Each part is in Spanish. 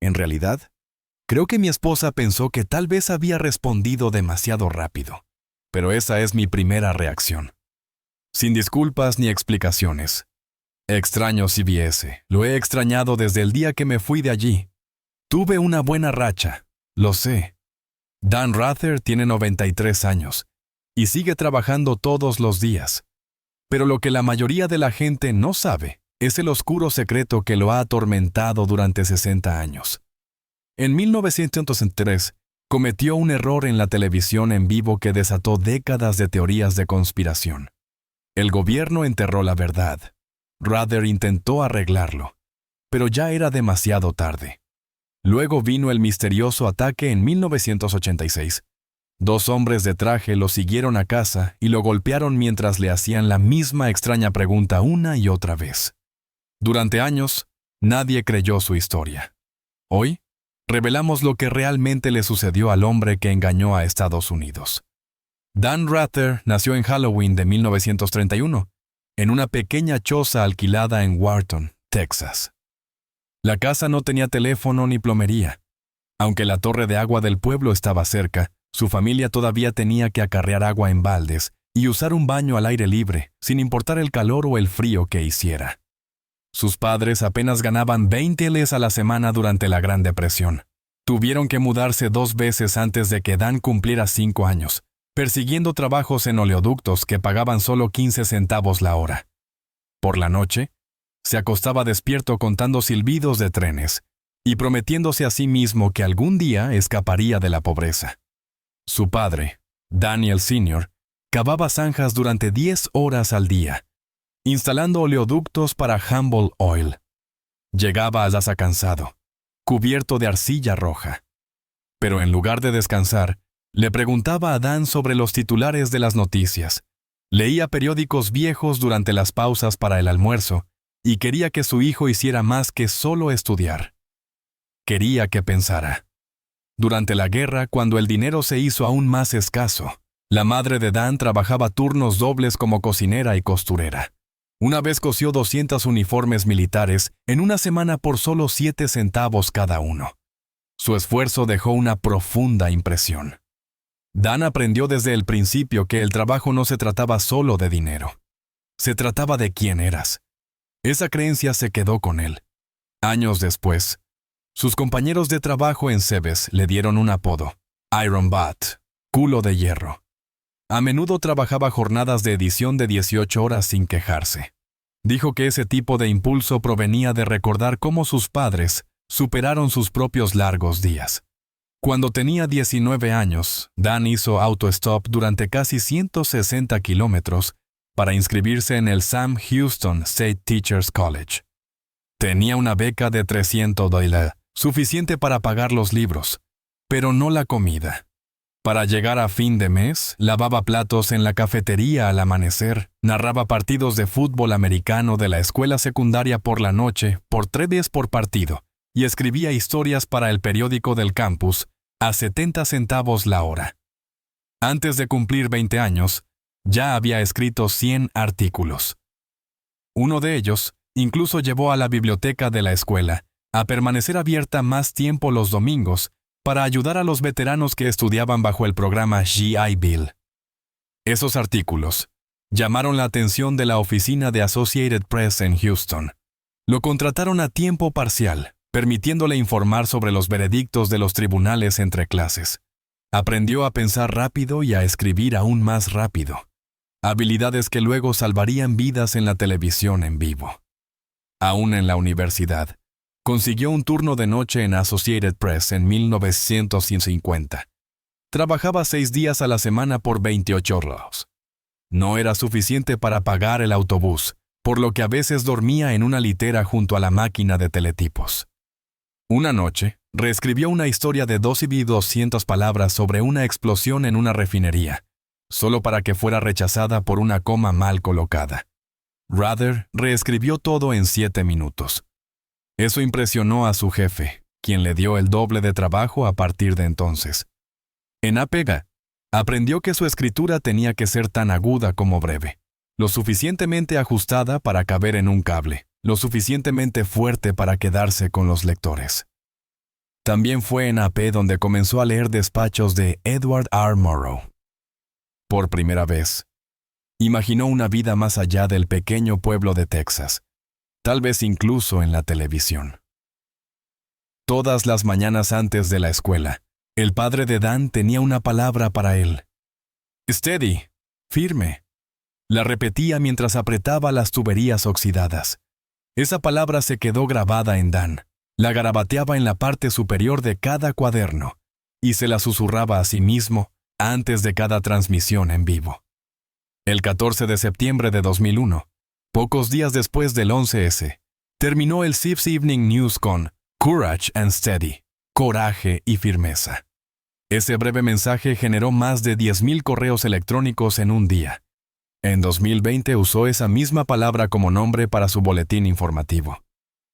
En realidad, creo que mi esposa pensó que tal vez había respondido demasiado rápido, pero esa es mi primera reacción. Sin disculpas ni explicaciones. Extraño CBS, lo he extrañado desde el día que me fui de allí. Tuve una buena racha, lo sé. Dan Rather tiene 93 años y sigue trabajando todos los días. Pero lo que la mayoría de la gente no sabe es el oscuro secreto que lo ha atormentado durante 60 años. En 1903, cometió un error en la televisión en vivo que desató décadas de teorías de conspiración. El gobierno enterró la verdad. Rather intentó arreglarlo, pero ya era demasiado tarde. Luego vino el misterioso ataque en 1986. 2 hombres de traje lo siguieron a casa y lo golpearon mientras le hacían la misma extraña pregunta una y otra vez. Durante años, nadie creyó su historia. Hoy, revelamos lo que realmente le sucedió al hombre que engañó a Estados Unidos. Dan Rather nació en Halloween de 1931, en una pequeña choza alquilada en Wharton, Texas. La casa no tenía teléfono ni plomería. Aunque la torre de agua del pueblo estaba cerca, su familia todavía tenía que acarrear agua en baldes y usar un baño al aire libre, sin importar el calor o el frío que hiciera. Sus padres apenas ganaban $20 a la semana durante la Gran Depresión. Tuvieron que mudarse 2 veces antes de que Dan cumpliera 5 años, persiguiendo trabajos en oleoductos que pagaban solo 15 centavos la hora. Por la noche, se acostaba despierto contando silbidos de trenes y prometiéndose a sí mismo que algún día escaparía de la pobreza. Su padre, Daniel Sr., cavaba zanjas durante 10 horas al día, instalando oleoductos para Humble Oil. Llegaba a casa cansado, cubierto de arcilla roja. Pero en lugar de descansar, le preguntaba a Dan sobre los titulares de las noticias. Leía periódicos viejos durante las pausas para el almuerzo y quería que su hijo hiciera más que solo estudiar. Quería que pensara. Durante la guerra, cuando el dinero se hizo aún más escaso, la madre de Dan trabajaba turnos dobles como cocinera y costurera. Una vez cosió 200 uniformes militares en una semana por solo 7 centavos cada uno. Su esfuerzo dejó una profunda impresión. Dan aprendió desde el principio que el trabajo no se trataba solo de dinero. Se trataba de quién eras. Esa creencia se quedó con él. Años después, sus compañeros de trabajo en Sebes le dieron un apodo, Iron Butt, culo de hierro. A menudo trabajaba jornadas de edición de 18 horas sin quejarse. Dijo que ese tipo de impulso provenía de recordar cómo sus padres superaron sus propios largos días. Cuando tenía 19 años, Dan hizo autostop durante casi 160 kilómetros para inscribirse en el Sam Houston State Teachers College. Tenía una beca de $300, suficiente para pagar los libros, pero no la comida. Para llegar a fin de mes, lavaba platos en la cafetería al amanecer, narraba partidos de fútbol americano de la escuela secundaria por la noche por 3 días por partido y escribía historias para el periódico del campus a 70 centavos la hora. Antes de cumplir 20 años, ya había escrito 100 artículos. Uno de ellos incluso llevó a la biblioteca de la escuela a permanecer abierta más tiempo los domingos para ayudar a los veteranos que estudiaban bajo el programa GI Bill. Esos artículos llamaron la atención de la oficina de Associated Press en Houston. Lo contrataron a tiempo parcial, permitiéndole informar sobre los veredictos de los tribunales entre clases. Aprendió a pensar rápido y a escribir aún más rápido, habilidades que luego salvarían vidas en la televisión en vivo. Aún en la universidad, consiguió un turno de noche en Associated Press en 1950. Trabajaba 6 días a la semana por 28 horas. No era suficiente para pagar el autobús, por lo que a veces dormía en una litera junto a la máquina de teletipos. Una noche, reescribió una historia de 2.200 palabras sobre una explosión en una refinería, solo para que fuera rechazada por una coma mal colocada. Rather reescribió todo en 7 minutos. Eso impresionó a su jefe, quien le dio el doble de trabajo a partir de entonces. En Apega, aprendió que su escritura tenía que ser tan aguda como breve, lo suficientemente ajustada para caber en un cable, lo suficientemente fuerte para quedarse con los lectores. También fue en AP donde comenzó a leer despachos de Edward R. Murrow. Por primera vez, imaginó una vida más allá del pequeño pueblo de Texas, tal vez incluso en la televisión. Todas las mañanas antes de la escuela, el padre de Dan tenía una palabra para él. Steady, firme. La repetía mientras apretaba las tuberías oxidadas. Esa palabra se quedó grabada en Dan. La garabateaba en la parte superior de cada cuaderno y se la susurraba a sí mismo antes de cada transmisión en vivo. El 14 de septiembre de 2001, pocos días después del 11S, terminó el CBS Evening News con Courage and Steady, coraje y firmeza. Ese breve mensaje generó más de 10,000 correos electrónicos en un día. En 2020 usó esa misma palabra como nombre para su boletín informativo.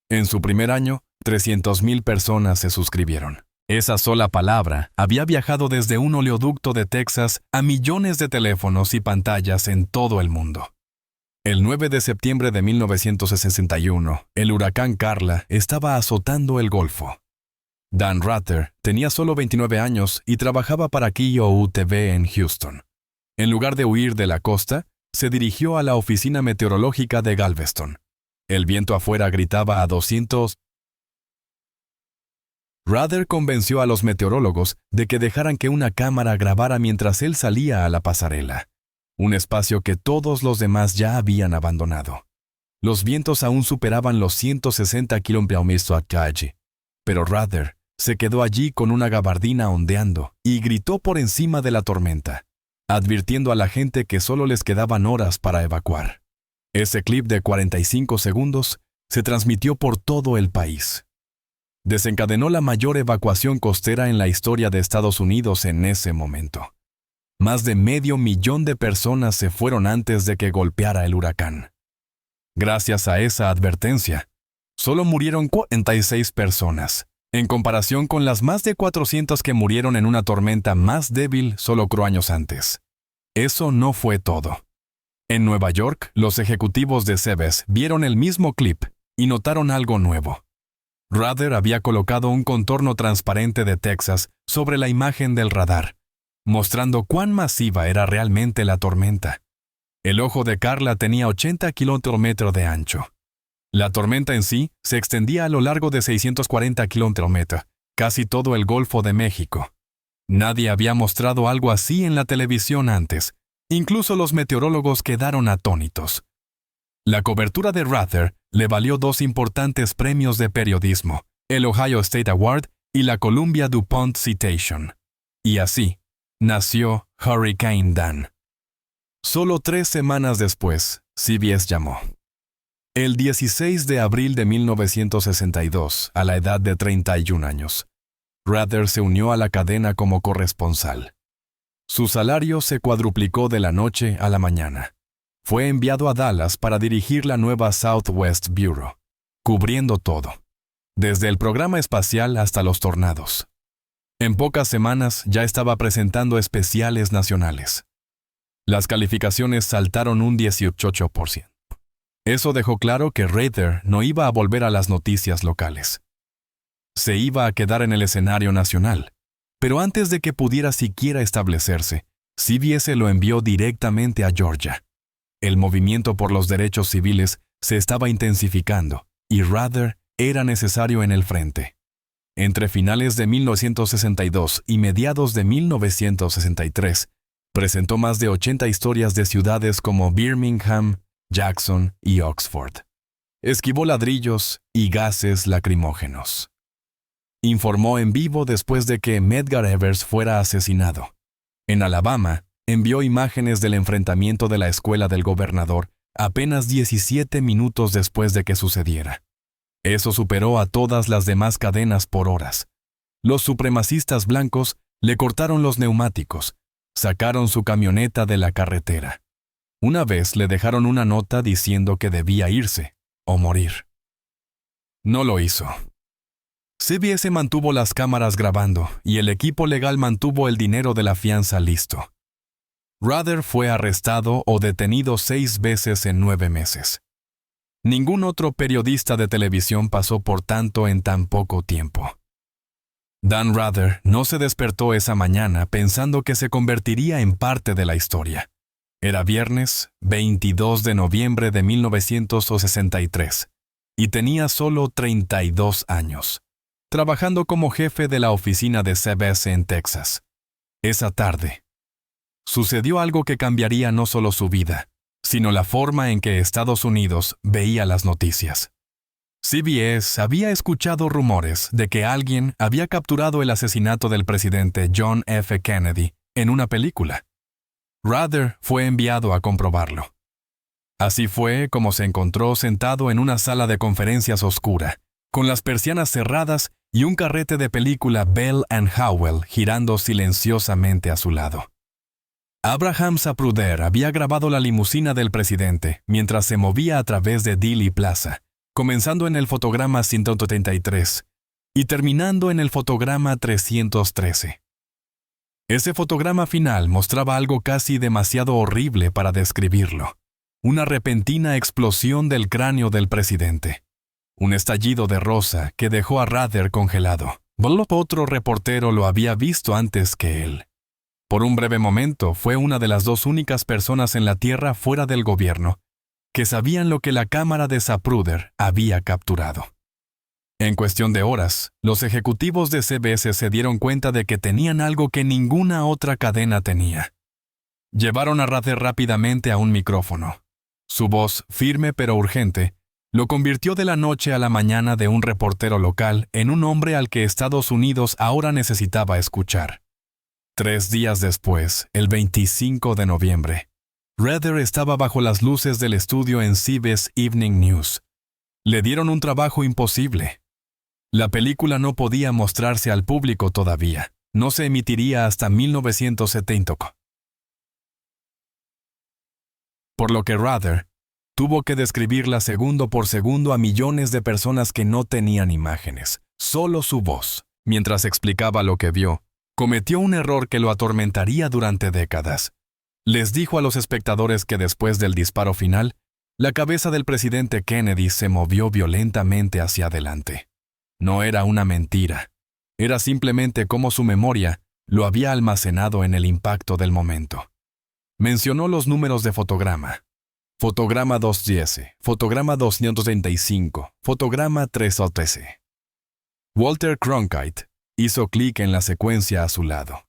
En su primer año, 300,000 personas se suscribieron. Esa sola palabra había viajado desde un oleoducto de Texas a millones de teléfonos y pantallas en todo el mundo. El 9 de septiembre de 1961, el huracán Carla estaba azotando el Golfo. Dan Rather tenía solo 29 años y trabajaba para KOUTV en Houston. En lugar de huir de la costa, se dirigió a la oficina meteorológica de Galveston. El viento afuera gritaba a 200. Rather convenció a los meteorólogos de que dejaran que una cámara grabara mientras él salía a la pasarela, un espacio que todos los demás ya habían abandonado. Los vientos aún superaban los 160 km/h, pero Rather se quedó allí con una gabardina ondeando y gritó por encima de la tormenta, advirtiendo a la gente que solo les quedaban horas para evacuar. Ese clip de 45 segundos se transmitió por todo el país. Desencadenó la mayor evacuación costera en la historia de Estados Unidos en ese momento. Más de 500,000 de personas se fueron antes de que golpeara el huracán. Gracias a esa advertencia, solo murieron 46 personas, en comparación con las más de 400 que murieron en una tormenta más débil solo años antes. Eso no fue todo. En Nueva York, los ejecutivos de CBS vieron el mismo clip y notaron algo nuevo. Rather había colocado un contorno transparente de Texas sobre la imagen del radar, mostrando cuán masiva era realmente la tormenta. El ojo de Carla tenía 80 kilómetros de ancho. La tormenta en sí se extendía a lo largo de 640 kilómetros, casi todo el Golfo de México. Nadie había mostrado algo así en la televisión antes. Incluso los meteorólogos quedaron atónitos. La cobertura de Rather le valió 2 importantes premios de periodismo, el Ohio State Award y la Columbia DuPont Citation. Y así, nació Hurricane Dan. Solo 3 semanas después, CBS llamó. El 16 de abril de 1962, a la edad de 31 años, Rather se unió a la cadena como corresponsal. Su salario se cuadruplicó de la noche a la mañana. Fue enviado a Dallas para dirigir la nueva Southwest Bureau, cubriendo todo, desde el programa espacial hasta los tornados. En pocas semanas ya estaba presentando especiales nacionales. Las calificaciones saltaron un 18%. Eso dejó claro que Rather no iba a volver a las noticias locales. Se iba a quedar en el escenario nacional, pero antes de que pudiera siquiera establecerse, CBS lo envió directamente a Georgia. El movimiento por los derechos civiles se estaba intensificando y Rather era necesario en el frente. Entre finales de 1962 y mediados de 1963, presentó más de 80 historias de ciudades como Birmingham, Jackson y Oxford. Esquivó ladrillos y gases lacrimógenos. Informó en vivo después de que Medgar Evers fuera asesinado. En Alabama, envió imágenes del enfrentamiento de la escuela del gobernador apenas 17 minutos después de que sucediera. Eso superó a todas las demás cadenas por horas. Los supremacistas blancos le cortaron los neumáticos, sacaron su camioneta de la carretera. Una vez le dejaron una nota diciendo que debía irse o morir. No lo hizo. CBS mantuvo las cámaras grabando y el equipo legal mantuvo el dinero de la fianza listo. Rather fue arrestado o detenido 6 veces en 9 meses. Ningún otro periodista de televisión pasó por tanto en tan poco tiempo. Dan Rather no se despertó esa mañana pensando que se convertiría en parte de la historia. Era viernes 22 de noviembre de 1963 y tenía solo 32 años, trabajando como jefe de la oficina de CBS en Texas. Esa tarde, sucedió algo que cambiaría no solo su vida, sino la forma en que Estados Unidos veía las noticias. CBS había escuchado rumores de que alguien había capturado el asesinato del presidente John F. Kennedy en una película. Rather fue enviado a comprobarlo. Así fue como se encontró sentado en una sala de conferencias oscura, con las persianas cerradas y un carrete de película Bell and Howell girando silenciosamente a su lado. Abraham Zapruder había grabado la limusina del presidente mientras se movía a través de Dealey Plaza, comenzando en el fotograma 133 y terminando en el fotograma 313. Ese fotograma final mostraba algo casi demasiado horrible para describirlo. Una repentina explosión del cráneo del presidente. Un estallido de rosa que dejó a Rather congelado. Otro reportero lo había visto antes que él. Por un breve momento fue una de las dos únicas personas en la Tierra fuera del gobierno que sabían lo que la cámara de Zapruder había capturado. En cuestión de horas, los ejecutivos de CBS se dieron cuenta de que tenían algo que ninguna otra cadena tenía. Llevaron a Rather rápidamente a un micrófono. Su voz, firme pero urgente, lo convirtió de la noche a la mañana de un reportero local en un hombre al que Estados Unidos ahora necesitaba escuchar. 3 días después, el 25 de noviembre, Rather estaba bajo las luces del estudio en CBS Evening News. Le dieron un trabajo imposible. La película no podía mostrarse al público todavía. No se emitiría hasta 1970. Por lo que Rather tuvo que describirla segundo por segundo a millones de personas que no tenían imágenes, solo su voz. Mientras explicaba lo que vio, cometió un error que lo atormentaría durante décadas. Les dijo a los espectadores que después del disparo final, la cabeza del presidente Kennedy se movió violentamente hacia adelante. No era una mentira. Era simplemente como su memoria lo había almacenado en el impacto del momento. Mencionó los números de fotograma. Fotograma 210, fotograma 235, fotograma 313. Walter Cronkite hizo clic en la secuencia a su lado.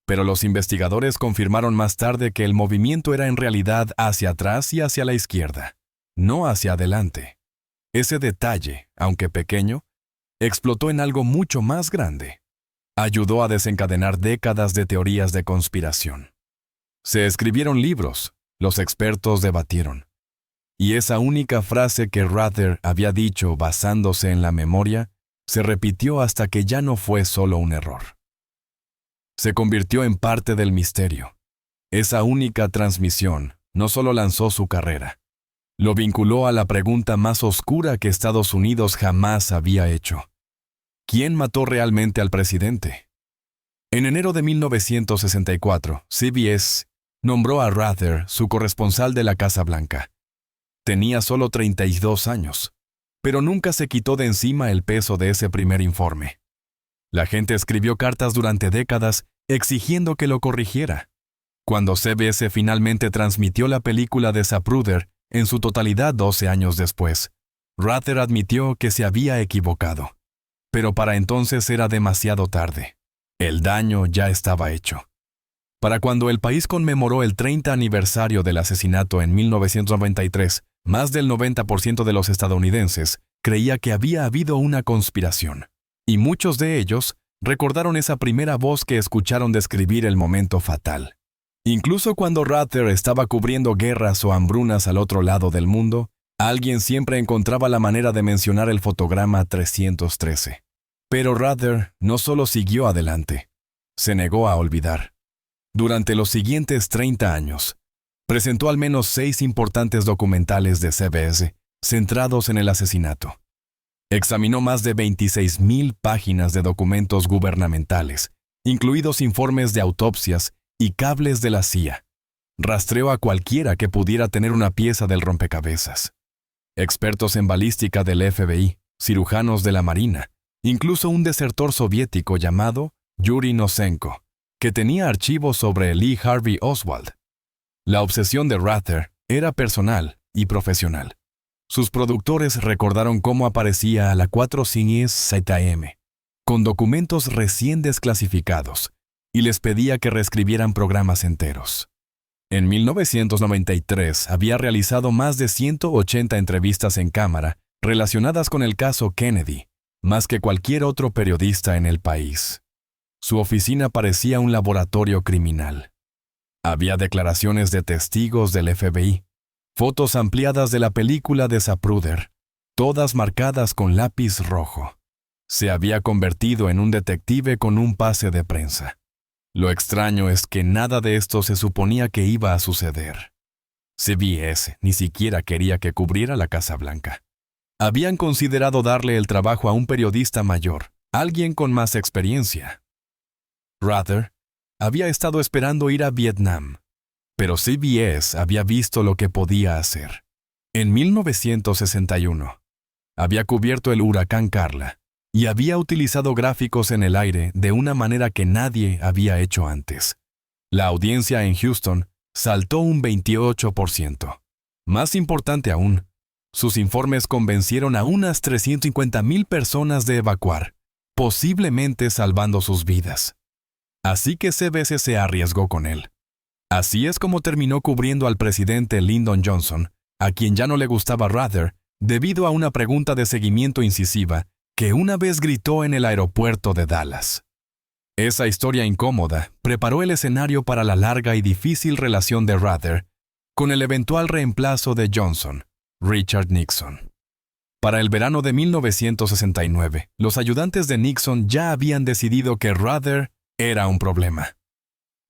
Pero los investigadores confirmaron más tarde que el movimiento era en realidad hacia atrás y hacia la izquierda, no hacia adelante. Ese detalle, aunque pequeño, explotó en algo mucho más grande. Ayudó a desencadenar décadas de teorías de conspiración. Se escribieron libros, los expertos debatieron. Y esa única frase que Rather había dicho basándose en la memoria, se repitió hasta que ya no fue solo un error. Se convirtió en parte del misterio. Esa única transmisión no solo lanzó su carrera, lo vinculó a la pregunta más oscura que Estados Unidos jamás había hecho. ¿Quién mató realmente al presidente? En enero de 1964, CBS nombró a Rather su corresponsal de la Casa Blanca. Tenía solo 32 años, pero nunca se quitó de encima el peso de ese primer informe. La gente escribió cartas durante décadas exigiendo que lo corrigiera. Cuando CBS finalmente transmitió la película de Zapruder en su totalidad 12 años después, Rather admitió que se había equivocado. Pero para entonces era demasiado tarde. El daño ya estaba hecho. Para cuando el país conmemoró el 30 aniversario del asesinato en 1993, más del 90% de los estadounidenses creía que había habido una conspiración. Y muchos de ellos recordaron esa primera voz que escucharon describir el momento fatal. Incluso cuando Rather estaba cubriendo guerras o hambrunas al otro lado del mundo, alguien siempre encontraba la manera de mencionar el fotograma 313. Pero Rather no solo siguió adelante, se negó a olvidar. Durante los siguientes 30 años, presentó al menos 6 importantes documentales de CBS centrados en el asesinato. Examinó más de 26,000 páginas de documentos gubernamentales, incluidos informes de autopsias y cables de la CIA. Rastreó a cualquiera que pudiera tener una pieza del rompecabezas. Expertos en balística del FBI, cirujanos de la Marina, incluso un desertor soviético llamado Yuri Nosenko, que tenía archivos sobre Lee Harvey Oswald. La obsesión de Rather era personal y profesional. Sus productores recordaron cómo aparecía a la 4 Cines ZM, con documentos recién desclasificados, y les pedía que reescribieran programas enteros. En 1993 había realizado más de 180 entrevistas en cámara relacionadas con el caso Kennedy, más que cualquier otro periodista en el país. Su oficina parecía un laboratorio criminal. Había declaraciones de testigos del FBI, fotos ampliadas de la película de Zapruder, todas marcadas con lápiz rojo. Se había convertido en un detective con un pase de prensa. Lo extraño es que nada de esto se suponía que iba a suceder. CBS ni siquiera quería que cubriera la Casa Blanca. Habían considerado darle el trabajo a un periodista mayor, alguien con más experiencia. Rather había estado esperando ir a Vietnam, pero CBS había visto lo que podía hacer. En 1961, había cubierto el huracán Carla y había utilizado gráficos en el aire de una manera que nadie había hecho antes. La audiencia en Houston saltó un 28%. Más importante aún, sus informes convencieron a unas 350,000 personas de evacuar, posiblemente salvando sus vidas. Así que CBS se arriesgó con él. Así es como terminó cubriendo al presidente Lyndon Johnson, a quien ya no le gustaba Rather, debido a una pregunta de seguimiento incisiva que una vez gritó en el aeropuerto de Dallas. Esa historia incómoda preparó el escenario para la larga y difícil relación de Rather con el eventual reemplazo de Johnson, Richard Nixon. Para el verano de 1969, los ayudantes de Nixon ya habían decidido que Rather era un problema.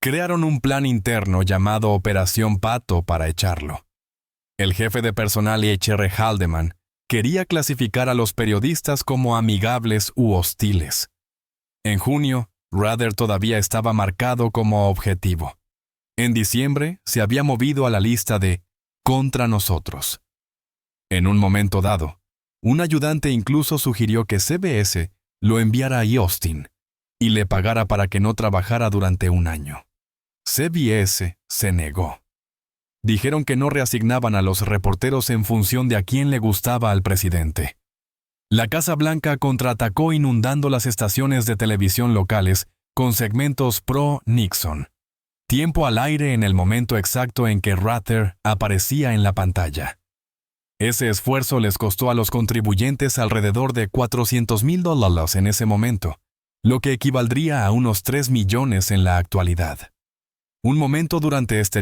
Crearon un plan interno llamado Operación Pato para echarlo. El jefe de personal H.R. Haldeman quería clasificar a los periodistas como amigables u hostiles. En junio, Rather todavía estaba marcado como objetivo. En diciembre, se había movido a la lista de contra nosotros. En un momento dado, un ayudante incluso sugirió que CBS lo enviara a Austin y le pagara para que no trabajara durante un año. CBS se negó. Dijeron que no reasignaban a los reporteros en función de a quién le gustaba al presidente. La Casa Blanca contraatacó inundando las estaciones de televisión locales con segmentos pro-Nixon. Tiempo al aire en el momento exacto en que Rather aparecía en la pantalla. Ese esfuerzo les costó a los contribuyentes alrededor de $400,000 en ese momento, lo que equivaldría a unos 3 millones en la actualidad. Un momento durante este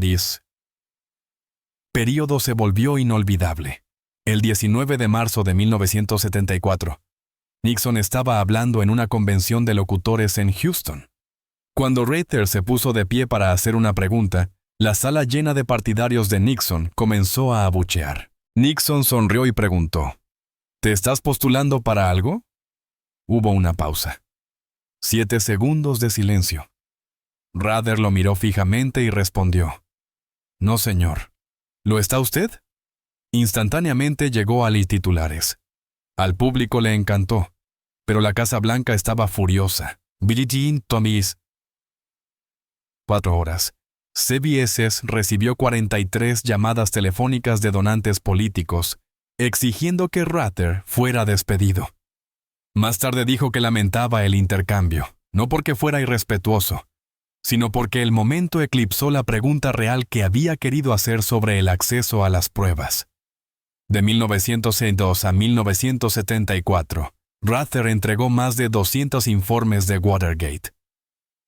período se volvió inolvidable. El 19 de marzo de 1974, Nixon estaba hablando en una convención de locutores en Houston. Cuando Rather se puso de pie para hacer una pregunta, la sala llena de partidarios de Nixon comenzó a abuchear. Nixon sonrió y preguntó, ¿te estás postulando para algo? Hubo una pausa. 7 segundos de silencio. Rather lo miró fijamente y respondió, no, señor. ¿Lo está usted? Instantáneamente llegó a los titulares. Al público le encantó, pero la Casa Blanca estaba furiosa. Billie Jean Thomas. 4 horas. CBS recibió 43 llamadas telefónicas de donantes políticos, exigiendo que Rather fuera despedido. Más tarde dijo que lamentaba el intercambio, no porque fuera irrespetuoso, sino porque el momento eclipsó la pregunta real que había querido hacer sobre el acceso a las pruebas. De 1902 a 1974, Rather entregó más de 200 informes de Watergate.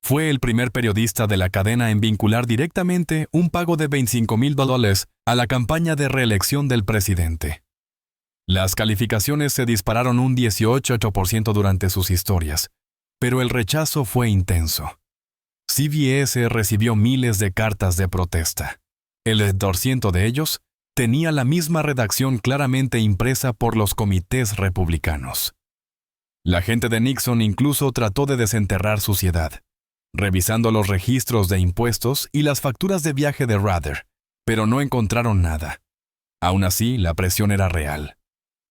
Fue el primer periodista de la cadena en vincular directamente un pago de $25,000 a la campaña de reelección del presidente. Las calificaciones se dispararon un 18% durante sus historias, pero el rechazo fue intenso. CBS recibió miles de cartas de protesta. El 2% de ellos tenía la misma redacción claramente impresa por los comités republicanos. La gente de Nixon incluso trató de desenterrar suciedad, revisando los registros de impuestos y las facturas de viaje de Rather, pero no encontraron nada. Aún así, la presión era real.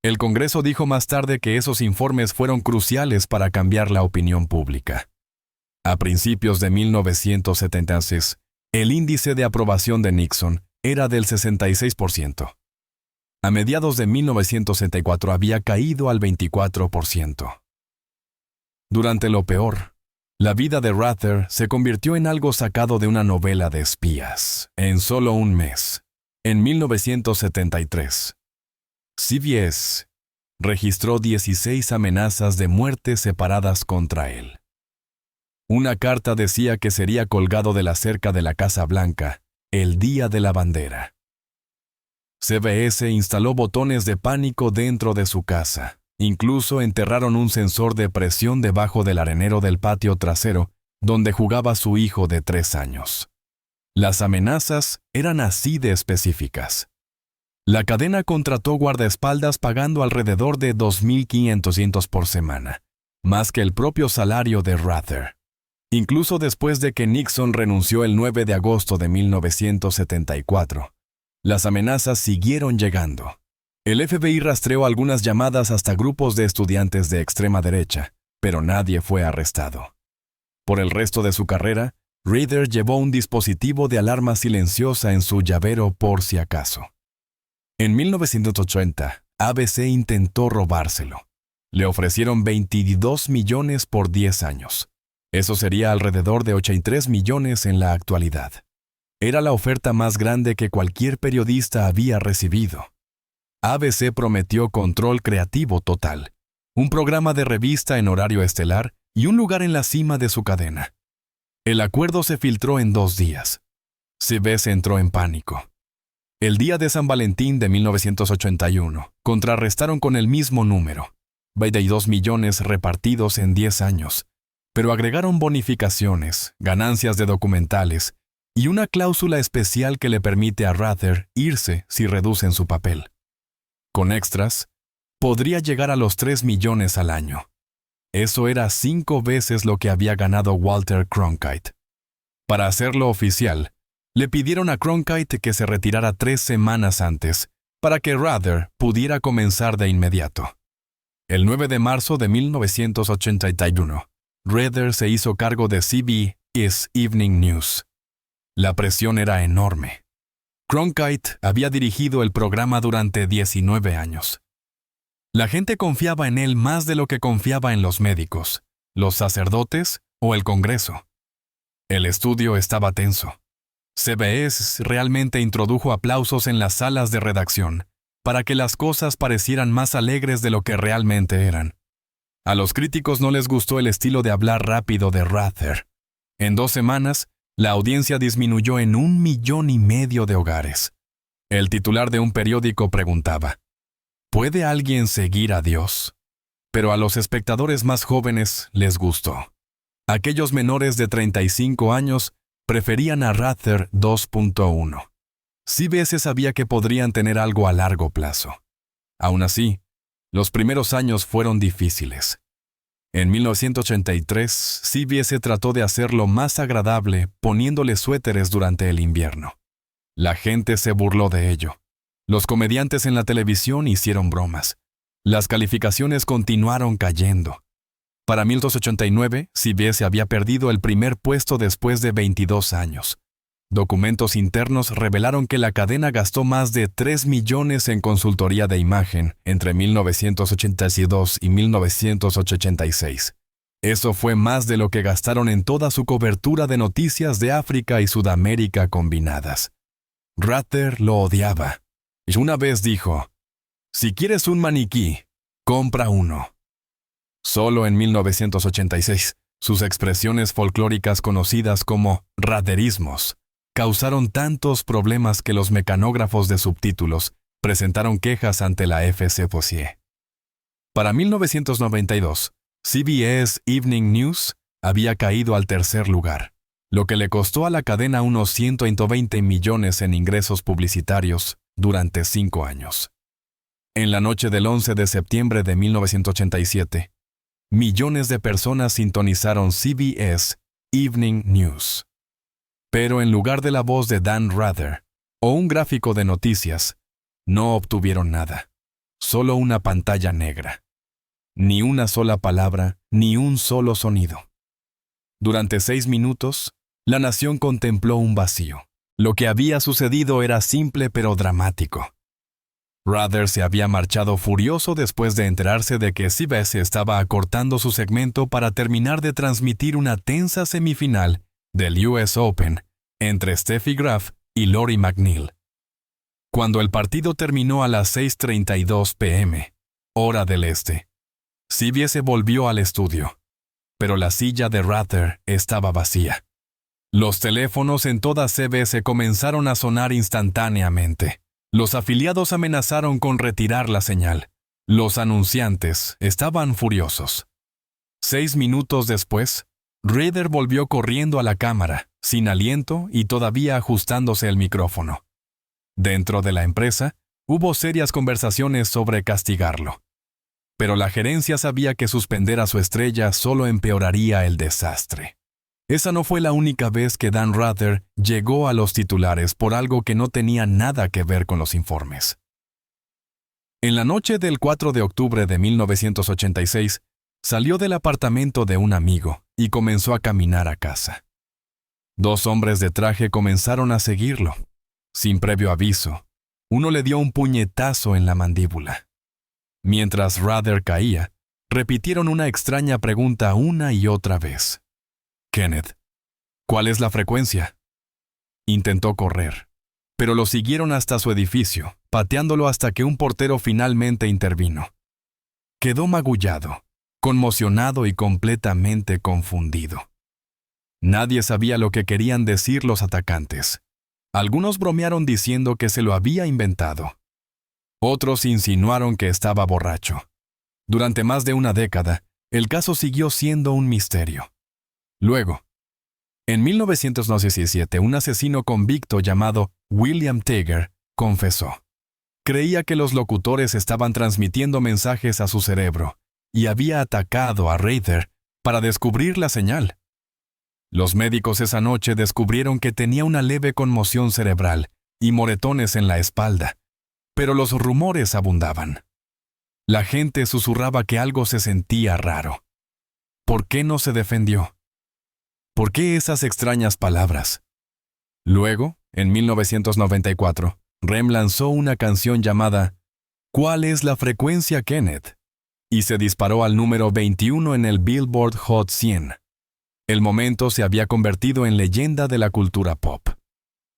El Congreso dijo más tarde que esos informes fueron cruciales para cambiar la opinión pública. A principios de 1976, el índice de aprobación de Nixon era del 66%. A mediados de 1974 había caído al 24%. Durante lo peor, la vida de Rather se convirtió en algo sacado de una novela de espías. En solo un mes, en 1973, CBS registró 16 amenazas de muerte separadas contra él. Una carta decía que sería colgado de la cerca de la Casa Blanca el día de la bandera. CBS instaló botones de pánico dentro de su casa. Incluso enterraron un sensor de presión debajo del arenero del patio trasero, donde jugaba su hijo de 3 años. Las amenazas eran así de específicas. La cadena contrató guardaespaldas pagando alrededor de $2,500 por semana, más que el propio salario de Rather. Incluso después de que Nixon renunció el 9 de agosto de 1974, las amenazas siguieron llegando. El FBI rastreó algunas llamadas hasta grupos de estudiantes de extrema derecha, pero nadie fue arrestado. Por el resto de su carrera, Rather llevó un dispositivo de alarma silenciosa en su llavero por si acaso. En 1980, ABC intentó robárselo. Le ofrecieron $22 millones por 10 años. Eso sería alrededor de $83 millones en la actualidad. Era la oferta más grande que cualquier periodista había recibido. ABC prometió control creativo total, un programa de revista en horario estelar y un lugar en la cima de su cadena. El acuerdo se filtró en 2 días. CBS entró en pánico. El día de San Valentín de 1981, contrarrestaron con el mismo número, 22 millones repartidos en 10 años, pero agregaron bonificaciones, ganancias de documentales y una cláusula especial que le permite a Rather irse si reducen su papel. Con extras, podría llegar a los 3 millones al año. Eso era 5 veces lo que había ganado Walter Cronkite. Para hacerlo oficial, le pidieron a Cronkite que se retirara 3 semanas antes, para que Rather pudiera comenzar de inmediato. El 9 de marzo de 1981, Rather se hizo cargo de CBS Evening News. La presión era enorme. Cronkite había dirigido el programa durante 19 años. La gente confiaba en él más de lo que confiaba en los médicos, los sacerdotes o el Congreso. El estudio estaba tenso. CBS realmente introdujo aplausos en las salas de redacción para que las cosas parecieran más alegres de lo que realmente eran. A los críticos no les gustó el estilo de hablar rápido de Rather. En 2 semanas, la audiencia disminuyó en 1,5 millones de hogares. El titular de un periódico preguntaba, ¿puede alguien seguir a Dios? Pero a los espectadores más jóvenes les gustó. Aquellos menores de 35 años preferían a Rather 2.1. CBS sabía que podrían tener algo a largo plazo. Aún así, los primeros años fueron difíciles. En 1983, CBS trató de hacerlo más agradable poniéndole suéteres durante el invierno. La gente se burló de ello. Los comediantes en la televisión hicieron bromas. Las calificaciones continuaron cayendo. Para 1989, CBS había perdido el primer puesto después de 22 años. Documentos internos revelaron que la cadena gastó más de $3 millones en consultoría de imagen entre 1982 y 1986. Eso fue más de lo que gastaron en toda su cobertura de noticias de África y Sudamérica combinadas. Rather lo odiaba. Y una vez dijo, «Si quieres un maniquí, compra uno». Solo en 1986, sus expresiones folclóricas conocidas como ratherismos causaron tantos problemas que los mecanógrafos de subtítulos presentaron quejas ante la FCPA. Para 1992, CBS Evening News había caído al 3er lugar, lo que le costó a la cadena unos 120 millones en ingresos publicitarios durante 5 años. En la noche del 11 de septiembre de 1987, millones de personas sintonizaron CBS Evening News. Pero en lugar de la voz de Dan Rather o un gráfico de noticias, no obtuvieron nada. Solo una pantalla negra. Ni una sola palabra, ni un solo sonido. Durante 6 minutos, la nación contempló un vacío. Lo que había sucedido era simple pero dramático. Rather se había marchado furioso después de enterarse de que CBS estaba acortando su segmento para terminar de transmitir una tensa semifinal del US Open entre Steffi Graf y Lori McNeil. Cuando el partido terminó a las 6:32 p.m., hora del este, CBS volvió al estudio, pero la silla de Rather estaba vacía. Los teléfonos en toda CBS comenzaron a sonar instantáneamente. Los afiliados amenazaron con retirar la señal. Los anunciantes estaban furiosos. 6 minutos después, Rather volvió corriendo a la cámara, sin aliento y todavía ajustándose el micrófono. Dentro de la empresa, hubo serias conversaciones sobre castigarlo. Pero la gerencia sabía que suspender a su estrella solo empeoraría el desastre. Esa no fue la única vez que Dan Rather llegó a los titulares por algo que no tenía nada que ver con los informes. En la noche del 4 de octubre de 1986, salió del apartamento de un amigo y comenzó a caminar a casa. 2 hombres de traje comenzaron a seguirlo. Sin previo aviso, uno le dio un puñetazo en la mandíbula. Mientras Rather caía, repitieron una extraña pregunta una y otra vez. Kenneth, ¿cuál es la frecuencia? Intentó correr, pero lo siguieron hasta su edificio, pateándolo hasta que un portero finalmente intervino. Quedó magullado, conmocionado y completamente confundido. Nadie sabía lo que querían decir los atacantes. Algunos bromearon diciendo que se lo había inventado. Otros insinuaron que estaba borracho. Durante más de una década, el caso siguió siendo un misterio. Luego, en 1917, un asesino convicto llamado William Tager confesó. Creía que los locutores estaban transmitiendo mensajes a su cerebro y había atacado a Rather para descubrir la señal. Los médicos esa noche descubrieron que tenía una leve conmoción cerebral y moretones en la espalda, pero los rumores abundaban. La gente susurraba que algo se sentía raro. ¿Por qué no se defendió? ¿Por qué esas extrañas palabras? Luego, en 1994, Rem lanzó una canción llamada ¿Cuál es la frecuencia, Kenneth? Y se disparó al número 21 en el Billboard Hot 100. El momento se había convertido en leyenda de la cultura pop.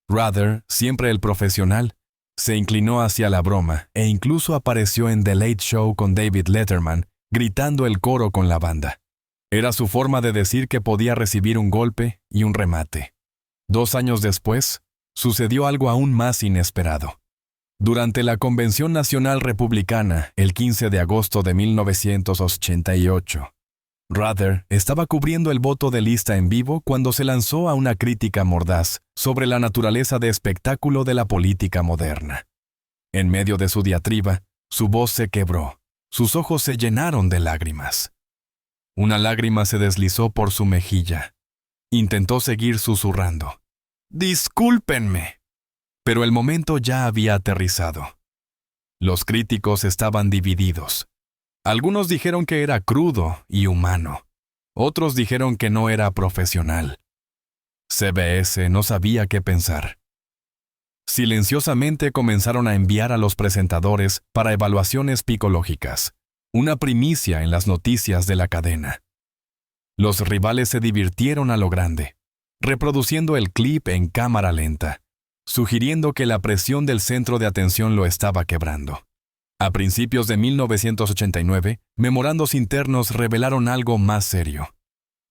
Rather, siempre el profesional, se inclinó hacia la broma e incluso apareció en The Late Show con David Letterman, gritando el coro con la banda. Era su forma de decir que podía recibir un golpe y un remate. 2 años después, sucedió algo aún más inesperado. Durante la Convención Nacional Republicana, el 15 de agosto de 1988, Rather estaba cubriendo el voto de lista en vivo cuando se lanzó a una crítica mordaz sobre la naturaleza de espectáculo de la política moderna. En medio de su diatriba, su voz se quebró, sus ojos se llenaron de lágrimas. Una lágrima se deslizó por su mejilla. Intentó seguir susurrando. «Discúlpenme». Pero el momento ya había aterrizado. Los críticos estaban divididos. Algunos dijeron que era crudo y humano. Otros dijeron que no era profesional. CBS no sabía qué pensar. Silenciosamente comenzaron a enviar a los presentadores para evaluaciones psicológicas, una primicia en las noticias de la cadena. Los rivales se divirtieron a lo grande, reproduciendo el clip en cámara lenta, sugiriendo que la presión del centro de atención lo estaba quebrando. A principios de 1989, memorandos internos revelaron algo más serio.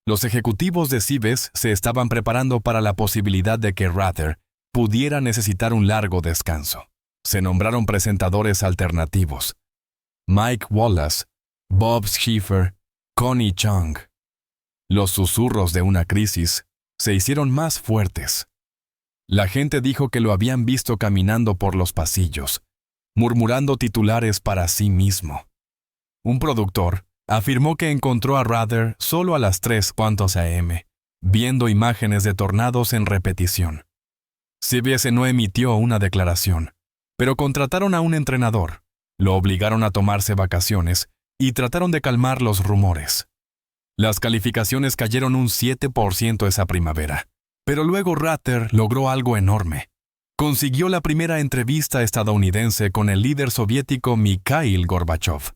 Los ejecutivos de CBS se estaban preparando para la posibilidad de que Rather pudiera necesitar un largo descanso. Se nombraron presentadores alternativos: Mike Wallace, Bob Schiffer, Connie Chung. Los susurros de una crisis se hicieron más fuertes. La gente dijo que lo habían visto caminando por los pasillos, murmurando titulares para sí mismo. Un productor afirmó que encontró a Rather solo a las 3:00 a.m., viendo imágenes de tornados en repetición. CBS no emitió una declaración, pero contrataron a un entrenador, Lo obligaron a tomarse vacaciones y trataron de calmar los rumores. Las calificaciones cayeron un 7% esa primavera, pero luego Rather logró algo enorme. Consiguió la primera entrevista estadounidense con el líder soviético Mikhail Gorbachev.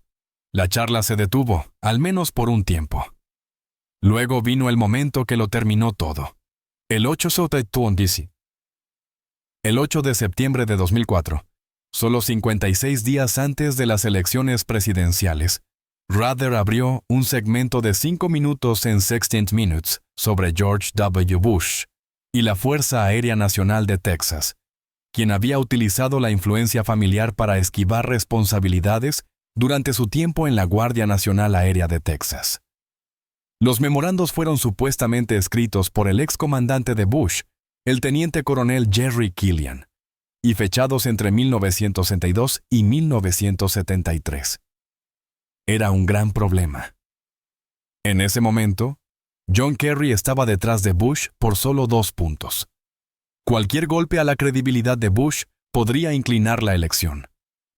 La charla se detuvo, al menos por un tiempo. Luego vino el momento que lo terminó todo. El 8 de septiembre de 2004, solo 56 días antes de las elecciones presidenciales, Rather abrió un segmento de 5 minutos en 16 Minutes sobre George W. Bush y la Fuerza Aérea Nacional de Texas, quien había utilizado la influencia familiar para esquivar responsabilidades durante su tiempo en la Guardia Nacional Aérea de Texas. Los memorandos fueron supuestamente escritos por el excomandante de Bush, el teniente coronel Jerry Killian, y fechados entre 1962 y 1973. Era un gran problema. En ese momento, John Kerry estaba detrás de Bush por solo 2 puntos. Cualquier golpe a la credibilidad de Bush podría inclinar la elección.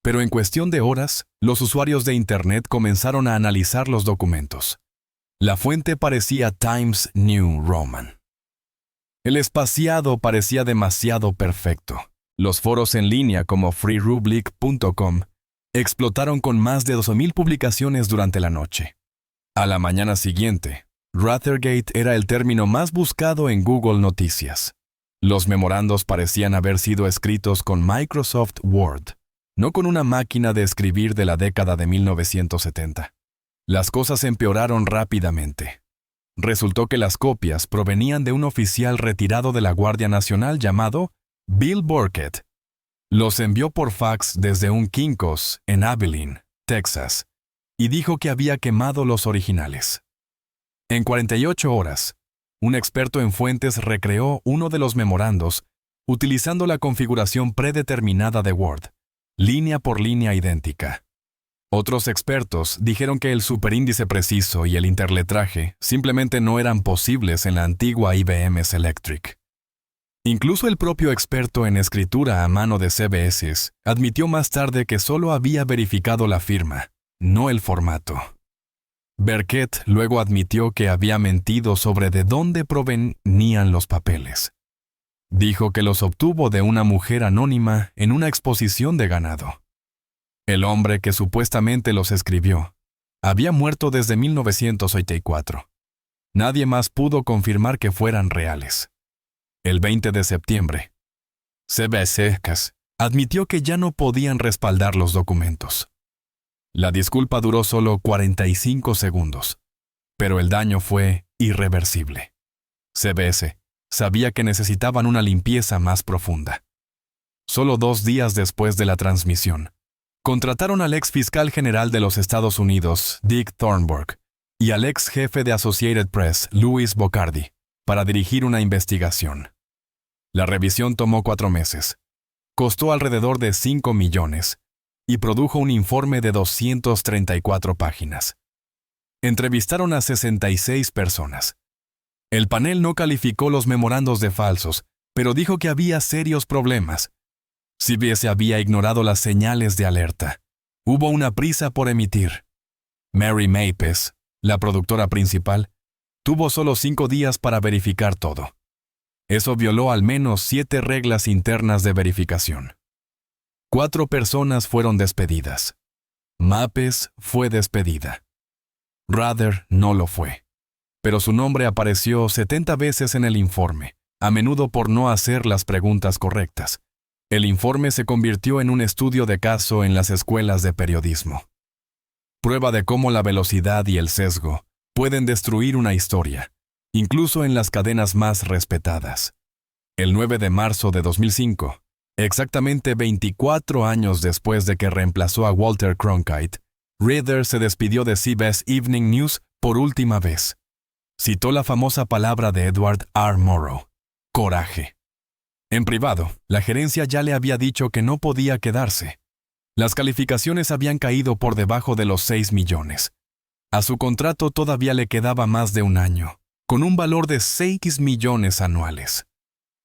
Pero en cuestión de horas, los usuarios de Internet comenzaron a analizar los documentos. La fuente parecía Times New Roman. El espaciado parecía demasiado perfecto. Los foros en línea como freerublic.com explotaron con más de 12,000 publicaciones durante la noche. A la mañana siguiente, Ruthergate era el término más buscado en Google Noticias. Los memorandos parecían haber sido escritos con Microsoft Word, no con una máquina de escribir de la década de 1970. Las cosas empeoraron rápidamente. Resultó que las copias provenían de un oficial retirado de la Guardia Nacional llamado Bill Burkett. Los envió por fax desde un Kinko's en Abilene, Texas, y dijo que había quemado los originales. En 48 horas, un experto en fuentes recreó uno de los memorandos utilizando la configuración predeterminada de Word, línea por línea idéntica. Otros expertos dijeron que el superíndice preciso y el interletraje simplemente no eran posibles en la antigua IBM Selectric. Incluso el propio experto en escritura a mano de CBS admitió más tarde que solo había verificado la firma, no el formato. Burkett luego admitió que había mentido sobre de dónde provenían los papeles. Dijo que los obtuvo de una mujer anónima en una exposición de ganado. El hombre que supuestamente los escribió había muerto desde 1984. Nadie más pudo confirmar que fueran reales. El 20 de septiembre, CBS admitió que ya no podían respaldar los documentos. La disculpa duró solo 45 segundos, pero el daño fue irreversible. CBS sabía que necesitaban una limpieza más profunda. Solo 2 días después de la transmisión, contrataron al ex fiscal general de los Estados Unidos, Dick Thornburg, y al ex jefe de Associated Press, Louis Bocardi, para dirigir una investigación. La revisión tomó 4 meses, costó alrededor de 5 millones y produjo un informe de 234 páginas. Entrevistaron a 66 personas. El panel no calificó los memorandos de falsos, pero dijo que había serios problemas. CBS había ignorado las señales de alerta. Hubo una prisa por emitir. Mary Mapes, la productora principal, tuvo solo 5 días para verificar todo. Eso violó al menos 7 reglas internas de verificación. 4 personas fueron despedidas. Mapes fue despedida. Rather no lo fue. Pero su nombre apareció 70 veces en el informe, a menudo por no hacer las preguntas correctas. El informe se convirtió en un estudio de caso en las escuelas de periodismo. Prueba de cómo la velocidad y el sesgo pueden destruir una historia, incluso en las cadenas más respetadas. El 9 de marzo de 2005, exactamente 24 años después de que reemplazó a Walter Cronkite, Rather se despidió de CBS Evening News por última vez. Citó la famosa palabra de Edward R. Murrow: coraje. En privado, la gerencia ya le había dicho que no podía quedarse. Las calificaciones habían caído por debajo de los 6 millones. A su contrato todavía le quedaba más de un año, con un valor de 6 millones anuales.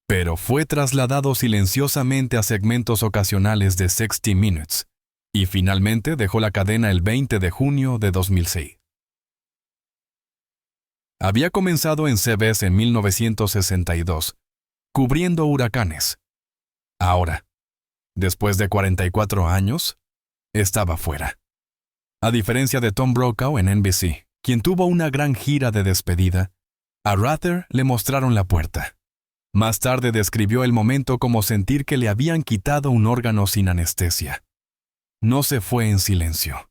Pero fue trasladado silenciosamente a segmentos ocasionales de 60 Minutes, y finalmente dejó la cadena el 20 de junio de 2006. Había comenzado en CBS en 1962, cubriendo huracanes. Ahora, después de 44 años, estaba fuera. A diferencia de Tom Brokaw en NBC, quien tuvo una gran gira de despedida, a Rather le mostraron la puerta. Más tarde describió el momento como sentir que le habían quitado un órgano sin anestesia. No se fue en silencio.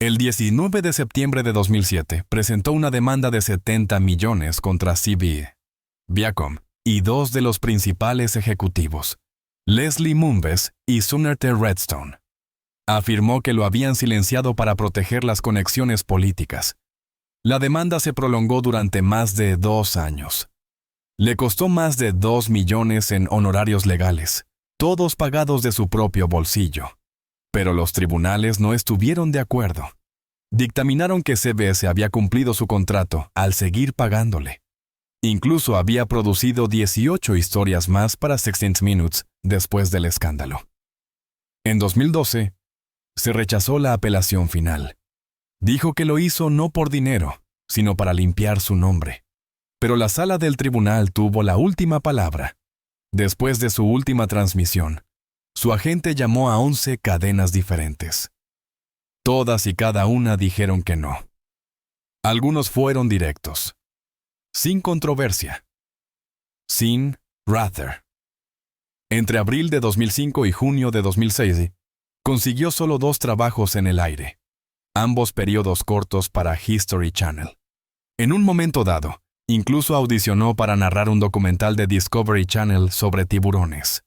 El 19 de septiembre de 2007 presentó una demanda de 70 millones contra CBS, Viacom y dos de los principales ejecutivos, Leslie Moonves y Sumner T. Redstone. Afirmó que lo habían silenciado para proteger las conexiones políticas. La demanda se prolongó durante más de 2 años. Le costó más de 2 millones en honorarios legales, todos pagados de su propio bolsillo. Pero los tribunales no estuvieron de acuerdo. Dictaminaron que CBS había cumplido su contrato al seguir pagándole. Incluso había producido 18 historias más para 16 Minutes después del escándalo. En 2012, se rechazó la apelación final. Dijo que lo hizo no por dinero, sino para limpiar su nombre. Pero la sala del tribunal tuvo la última palabra. Después de su última transmisión, su agente llamó a 11 cadenas diferentes. Todas y cada una dijeron que no. Algunos fueron directos, sin controversia, sin Rather. Entre abril de 2005 y junio de 2006, consiguió solo 2 trabajos en el aire, ambos periodos cortos para History Channel. En un momento dado, incluso audicionó para narrar un documental de Discovery Channel sobre tiburones.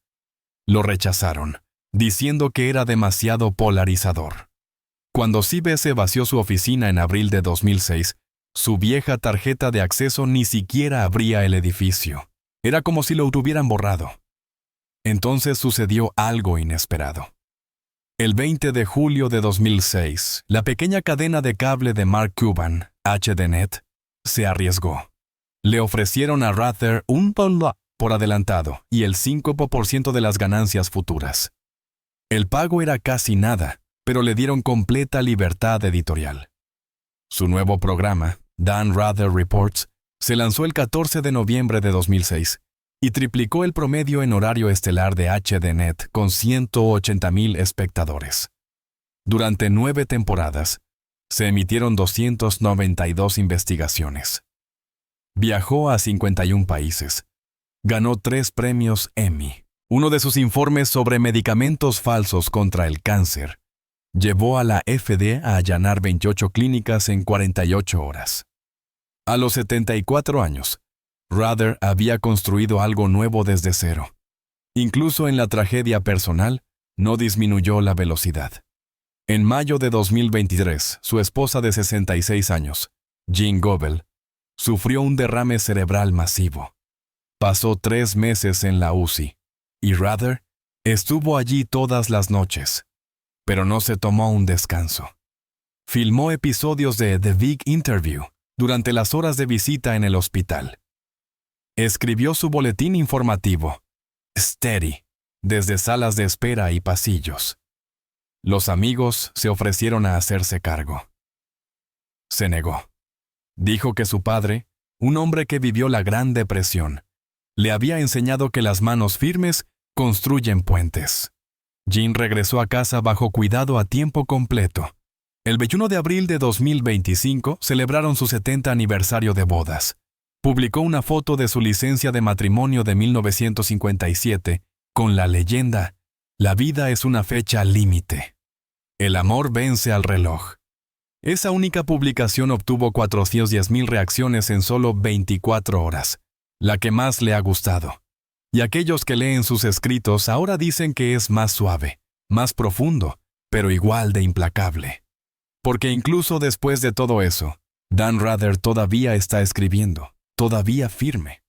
Lo rechazaron, diciendo que era demasiado polarizador. Cuando CBS vació su oficina en abril de 2006, su vieja tarjeta de acceso ni siquiera abría el edificio. Era como si lo hubieran borrado. Entonces sucedió algo inesperado. El 20 de julio de 2006, la pequeña cadena de cable de Mark Cuban, HDNet, se arriesgó. Le ofrecieron a Rather un $1 por adelantado y el 5% de las ganancias futuras. El pago era casi nada, pero le dieron completa libertad editorial. Su nuevo programa, Dan Rather Reports, se lanzó el 14 de noviembre de 2006 y triplicó el promedio en horario estelar de HDNet con 180,000 espectadores. Durante 9 temporadas, se emitieron 292 investigaciones. Viajó a 51 países. Ganó 3 premios Emmy. Uno de sus informes sobre medicamentos falsos contra el cáncer llevó a la FDA a allanar 28 clínicas en 48 horas. A los 74 años, Rather había construido algo nuevo desde cero. Incluso en la tragedia personal, no disminuyó la velocidad. En mayo de 2023, su esposa de 66 años, Jean Goebel, sufrió un derrame cerebral masivo. Pasó 3 meses en la UCI, y Rather estuvo allí todas las noches, pero no se tomó un descanso. Filmó episodios de The Big Interview durante las horas de visita en el hospital. Escribió su boletín informativo, Steady, desde salas de espera y pasillos. Los amigos se ofrecieron a hacerse cargo. Se negó. Dijo que su padre, un hombre que vivió la Gran Depresión, le había enseñado que las manos firmes construyen puentes. Jean regresó a casa bajo cuidado a tiempo completo. El 21 de abril de 2025 celebraron su 70 aniversario de bodas. Publicó una foto de su licencia de matrimonio de 1957 con la leyenda: "La vida es una fecha límite. El amor vence al reloj". Esa única publicación obtuvo 410,000 reacciones en solo 24 horas, la que más le ha gustado. Y aquellos que leen sus escritos ahora dicen que es más suave, más profundo, pero igual de implacable. Porque incluso después de todo eso, Dan Rather todavía está escribiendo, todavía firme.